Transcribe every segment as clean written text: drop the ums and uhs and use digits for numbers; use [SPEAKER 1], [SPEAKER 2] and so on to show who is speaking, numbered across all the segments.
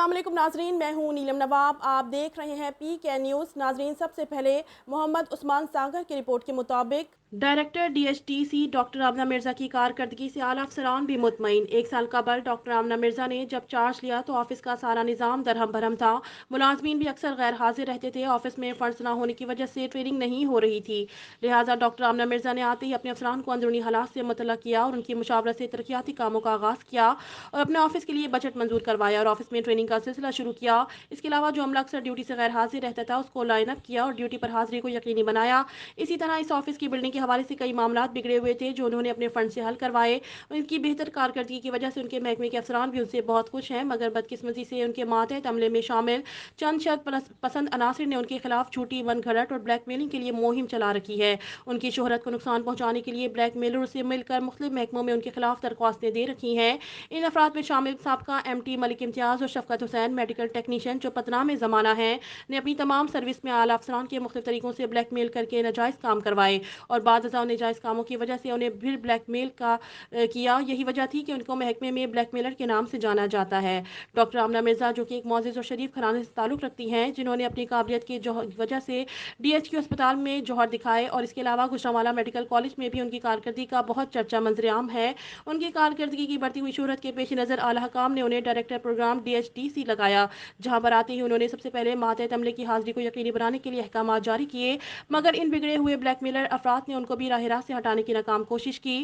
[SPEAKER 1] अस्सलाम वालेकुम नाजरीन, मैं हूं नीलम नवाब। आप देख रहे हैं PK न्यूज़। नाजरीन, सबसे पहले मोहम्मद उस्मान सागर की रिपोर्ट के मुताबिक डायरेक्टर DHTC डॉक्टर आमना मिर्ज़ा की कारकर्दगी से आला अफसरान भी मुतमईन। एक साल कबल डॉक्टर आमना मिर्ज़ा ने जब चार्ज लिया तो ऑफिस का सारा निज़ाम दरहम भरम था। मुलाजमीन भी अक्सर गैर हाजिर रहते थे। ऑफिस में फंड्स ना होने की वजह से ट्रेनिंग नहीं हो रही थी। लिहाजा डॉक्टर आमना मिर्ज़ा ने आते ही अपने अफसरान को अंदरूनी हालात से मुतला किया और उनकी मुशावरत से तरक्याती कामों का आगाज़ किया और अपने ऑफिस के लिए बजट मंजूर करवाया और ऑफिस में ट्रेनिंग का सिलसिला शुरू किया। इसके अलावा जो अमला अक्सर ड्यूटी से गैर हाजिर रहता था उसको लाइन अप किया और ड्यूटी पर हाजिरी को यकीनी बनाया। इसी तरह इस ऑफिस की बिल्डिंग के हवाले से कई मामला बिगड़े हुए थे जो उन्होंने अपने फंड से हल करवाए। उनकी बेहतर कारकर्दगी की वजह से उनके महकमे के अफसरान भी उनसे बहुत खुश हैं, मगर बदकिस्मती से उनके मातहत अमले में शामिल चंद शर्त पसंद अनासर ने उनके खिलाफ झूठी मनगढ़ंत और ब्लैकमेलिंग के लिए मुहिम चला रखी है। उनकी शोहरत को नुकसान पहुंचाने के लिए ब्लैकमेलर से मिलकर मुख्तलिफ महकमों में उनके खिलाफ दरख्वास्तें दे रखी हैं। इन अफराद में शामिल साबका MT मलिक इम्तियाज और शफकत हुसैन मेडिकल टेक्नीशियन जो पतना में जमाना है ने अपनी तमाम सर्विस में आला अफसरान के मुख्तलिफ तरीकों से ब्लैकमेल करके नाजायज़ काम करवाए और बाद नाजायज़ कामों की वजह से उन्हें फिर ब्लैकमेल किया। यही वजह थी कि उनको महकमे में ब्लैकमेलर के नाम से जाना जाता है। डॉक्टर आमना मिर्ज़ा जो कि एक मोअज़्ज़ज़ और शरीफ घराने से ताल्लुक़ रखती हैं, जिन्होंने अपनी काबिलियत की वजह से DHQ अस्पताल में जौहर दिखाए और इसके अलावा गुजरांवाला मेडिकल कॉलेज में भी उनकी कारकर्दगी का बहुत चर्चा मंजरेआम है। उनकी कारकर्दगी की बढ़ती हुई शोहरत के पेश नज़र आला हकाम ने उन्हें डायरेक्टर प्रोग्राम DHTC लगाया, जहाँ पर आते ही उन्होंने सबसे पहले मातहत अमले की हाजिरी को यकीनी बनाने के लिए अहकामात जारी किए, मगर इन बिगड़े हुए ब्लैकमेलर अफराद ने उनको भी राह रास्त से हटाने की नाकाम कोशिश की,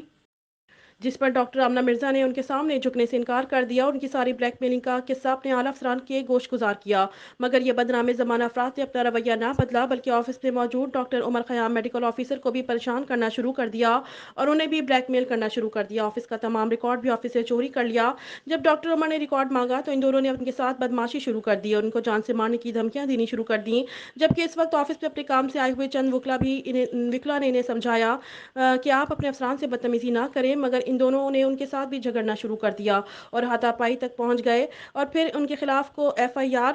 [SPEAKER 1] जिस पर डॉक्टर आमना मिर्ज़ा ने उनके सामने झुकने से इनकार कर दिया और उनकी सारी ब्लैकमेलिंग का किस्सा अपने आला अफसरान के गोश गुजार किया। मगर ये बदनाम ज़माना अफराद ने अपना रवैया ना बदला, बल्कि ऑफिस में मौजूद doctor Umar Khayyam medical officer को भी परेशान करना शुरू कर दिया और उन्हें भी ब्लैकमेल करना शुरू कर दिया। ऑफिस का तमाम रिकॉर्ड भी ऑफिस से चोरी कर लिया। जब डॉक्टर उमर ने रिकॉर्ड मांगा तो इन दोनों ने उनके साथ बदमाशी शुरू कर दी और उनको जान से मारने की धमकियां देनी शुरू कर दी। जबकि इस वक्त ऑफिस में अपने काम से आए हुए चंद वकला ने इन्हें समझाया कि आप अपने अफसरान से बदतमीजी ना करें, मगर इन दोनों ने उनके साथ भी झगड़ना शुरू कर दिया और हाथापाई तक पहुंच गए और फिर उनके खिलाफ को FIR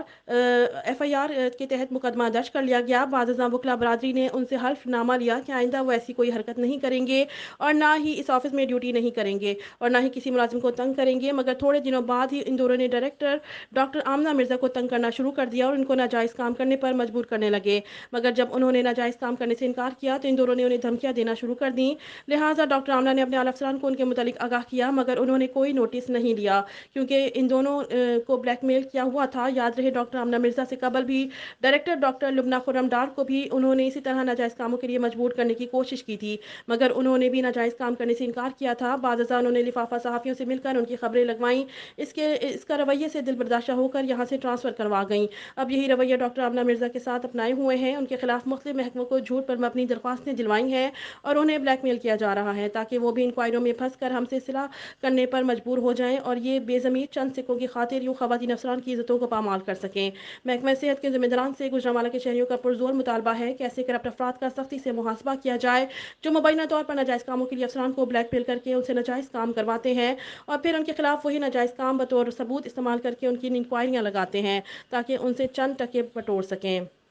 [SPEAKER 1] के तहत मुकदमा दर्ज कर लिया गया। बाज़ वकला बरादरी ने उनसे हल्फनामा लिया कि आइंदा वो ऐसी कोई हरकत नहीं करेंगे और ना ही इस ऑफिस में ड्यूटी नहीं करेंगे और ना ही किसी मुलाजिम को तंग करेंगे। मगर थोड़े दिनों बाद ही इन दोनों ने डायरेक्टर डॉक्टर आमना मिर्ज़ा को तंग करना शुरू कर दिया और उनको नाजायज़ काम करने पर मजबूर करने लगे। मगर जब उन्होंने नाजायज़ काम करने से इनकार किया तो इन दोनों ने उन्हें धमकियां देना शुरू कर दी। लिहाजा डॉक्टर आमना ने अपने आला अफसरान को उनके मुतालिक आगाह किया, मगर उन्होंने कोई नोटिस नहीं लिया क्योंकि इन दोनों को ब्लैकमेल किया हुआ था। याद रहे डॉक्टर आमना मिर्ज़ा से कबल भी डायरेक्टर डॉक्टर लुबना खुर्रम डार को भी उन्होंने इसी तरह नाजायज़ कामों के लिए मजबूर करने की कोशिश की थी, मगर उन्होंने भी नाजायज़ काम करने से इनकार किया था। बाज़ उन्होंने लिफाफा सहाफ़ियों से मिलकर उनकी खबरें लगवाईं। इसका रवैये से दिल बर्दाश्त होकर यहाँ से ट्रांसफ़र करवा गईं। अब यही रवैया डॉक्टर आमना मिर्ज़ा के साथ अपनाए हुए हैं। उनके खिलाफ मुख्तलिफ महकमों को झूठ पर मबनी दरख्वास्तें दिलवाई हैं और उन्हें ब्लैकमेल किया जा रहा है ताकि वो भी इंक्वायरियों में फंस कर हमसे सिला करने पर मजबूर हो जाएं और ये बेज़मीर चंद सिक्कों की खातिर यूँ ख़वातीन अफसरान की इज़्ज़तों को पामाल कर सकें। महकमा सेहत के ज़िम्मेदारान से गुजरांवाला के शहरियों का पुरज़ोर मुतालबा है कि ऐसे करप्ट अफराद का सख्ती से मुहासबा किया जाए जो मुबैना तौर पर नाजायज़ कामों के लिए अफसरान को ब्लैकमेल करके उनसे नाजायज़ काम करवाते हैं और फिर उनके खिलाफ वही नाजायज़ काम बतौर सबूत इस्तेमाल करके उनकी इंक्वायरियाँ लगाते हैं ताकि उनसे चंद टके बटोर सकें।